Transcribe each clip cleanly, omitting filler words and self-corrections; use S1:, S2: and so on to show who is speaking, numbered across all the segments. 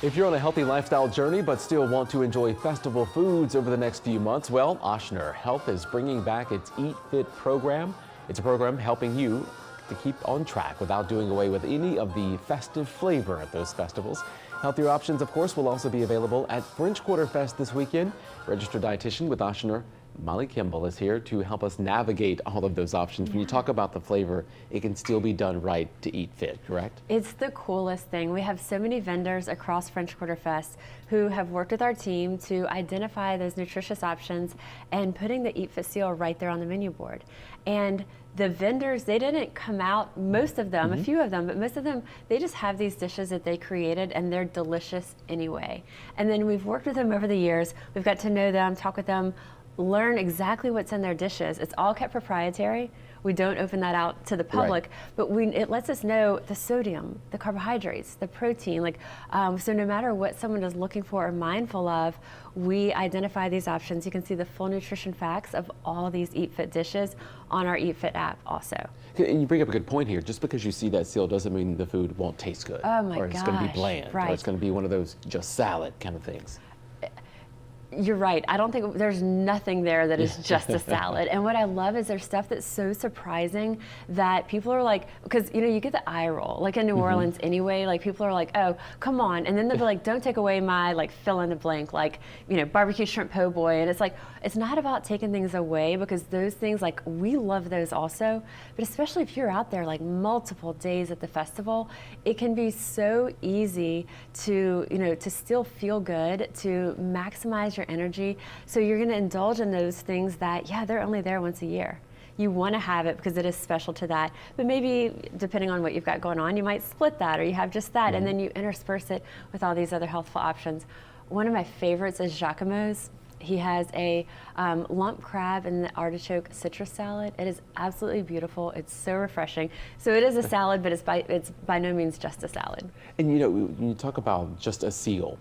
S1: If you're on a healthy lifestyle journey but still want to enjoy festival foods over the next few months, well, Ochsner Health is bringing back its Eat Fit program. It's a program helping you to keep on track without doing away with any of the festive flavor at those festivals. Healthier options, of course, will also be available at French Quarter Fest this weekend. Registered dietitian with Ochsner, Molly Kimball, is here to help us navigate all of those options. When you talk about the flavor, it can still be done right to eat fit, correct?
S2: It's the coolest thing. We have so many vendors across French Quarter Fest who have worked with our team to identify those nutritious options and putting the Eat Fit seal right there on the menu board. And the vendors, they didn't come out, most of them, a few of them, but most of them, they just have these dishes that they created and they're delicious anyway. And then we've worked with them over the years. We've got to know them, talk with them, learn exactly what's in their dishes. It's all kept proprietary. We don't open that out to the public, but it lets us know the sodium, the carbohydrates, the protein. So no matter what someone is looking for or mindful of, we identify these options. You can see the full nutrition facts of all these Eat Fit dishes on our Eat Fit app also.
S1: And you bring up a good point here. Just because you see that seal doesn't mean the food won't taste good.
S2: Oh my
S1: or it's going to be
S2: gosh,
S1: bland.
S2: right.
S1: Or it's going to be one of those just salad kind of things.
S2: You're right. I don't think there's nothing there that is just a salad. And what I love is there's stuff that's so surprising that people are like, because you get the eye roll, like in New Orleans anyway, like people are like, oh, come on. And then they'll be like, don't take away my fill in the blank, barbecue shrimp po' boy. And it's like, it's not about taking things away, because those things, we love those also. But especially if you're out there multiple days at the festival, it can be so easy to, to still feel good, to maximize your energy. So you're going to indulge in those things that, they're only there once a year. You want to have it because it is special to that. But maybe depending on what you've got going on, you might split that, or you have just that, and then you intersperse it with all these other healthful options. One of my favorites is Jacquemo's. He has a lump crab and the artichoke citrus salad. It is absolutely beautiful. It's so refreshing. So it is a salad, but it's by no means just a salad.
S1: And when you talk about just a seal,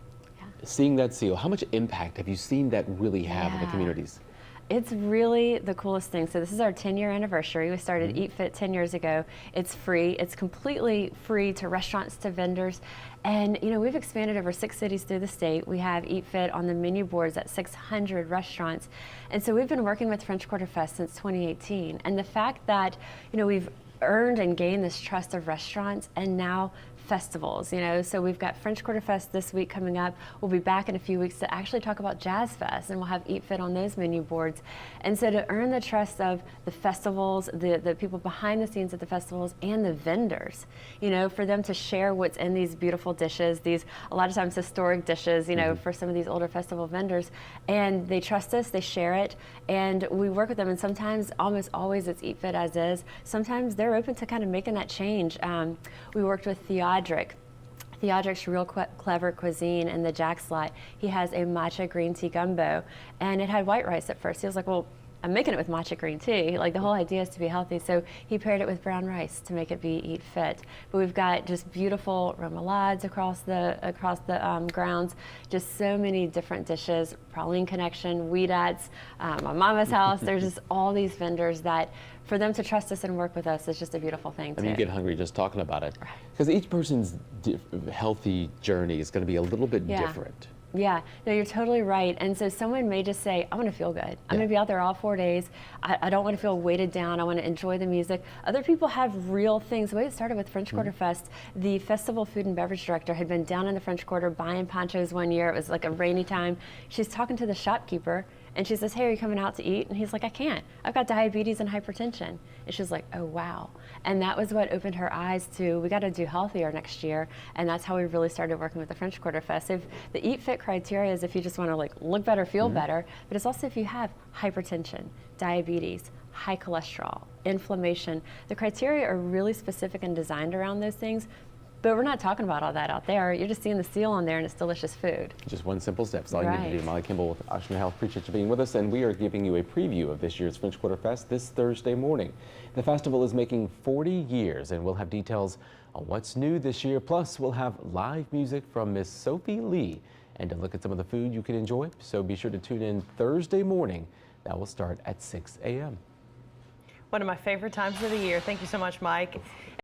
S1: seeing that seal, how much impact have you seen that really have in the communities?
S2: It's really the coolest thing. So this is our 10-year anniversary. We started Eat Fit 10 years ago. It's free. It's completely free to restaurants, to vendors. And we've expanded over 6 cities through the state. We have Eat Fit on the menu boards at 600 restaurants. And so we've been working with French Quarter Fest since 2018. And the fact that, we've earned and gained this trust of restaurants and now festivals, so we've got French Quarter Fest this week coming up. We'll be back in a few weeks to actually talk about Jazz Fest, and we'll have Eat Fit on those menu boards. And so to earn the trust of the festivals, the people behind the scenes at the festivals, and the vendors, for them to share what's in these beautiful dishes, these a lot of times historic dishes, for some of these older festival vendors, and they trust us, they share it, and we work with them. And sometimes, almost always, it's Eat Fit as is. Sometimes they're open to kind of making that change. We worked with Theodric's Real Clever Cuisine in the Jack's Lot. He has a matcha green tea gumbo, and it had white rice at first. He was like, well, I'm making it with matcha green tea. The whole idea is to be healthy. So he paired it with brown rice to make it be Eat Fit. But we've got just beautiful remoulades across the grounds. Just so many different dishes. Praline Connection, Weedat's, my mama's house. There's just all these vendors that, for them to trust us and work with us, is just a beautiful thing too.
S1: I mean, you get hungry just talking about it. Because each person's healthy journey is going to be a little bit different.
S2: Yeah, no, you're totally right. And so someone may just say, I want to feel good. I'm going to be out there all 4 days. I don't want to feel weighted down. I want to enjoy the music. Other people have real things. The way it started with French Quarter Fest, the festival food and beverage director had been down in the French Quarter buying ponchos one year. It was like a rainy time. She's talking to the shopkeeper, and she says, hey, are you coming out to eat? And he's like, I can't. I've got diabetes and hypertension. And she's like, oh, wow. And that was what opened her eyes to, we got to do healthier next year. And that's how we really started working with the French Quarter Fest. If the Eat Fit criteria is if you just want to look better, feel better, but it's also if you have hypertension, diabetes, high cholesterol, inflammation. The criteria are really specific and designed around those things. But we're not talking about all that out there. You're just seeing the seal on there, and it's delicious food.
S1: Just one simple step. That's all you need to do. Molly Kimball with Ochsner Health. Appreciate you being with us. And we are giving you a preview of this year's French Quarter Fest this Thursday morning. The festival is making 40 years, and we'll have details on what's new this year. Plus, we'll have live music from Miss Sophie Lee and to look at some of the food you can enjoy. So be sure to tune in Thursday morning. That will start at 6 a.m.
S3: One of my favorite times of the year. Thank you so much, Mike.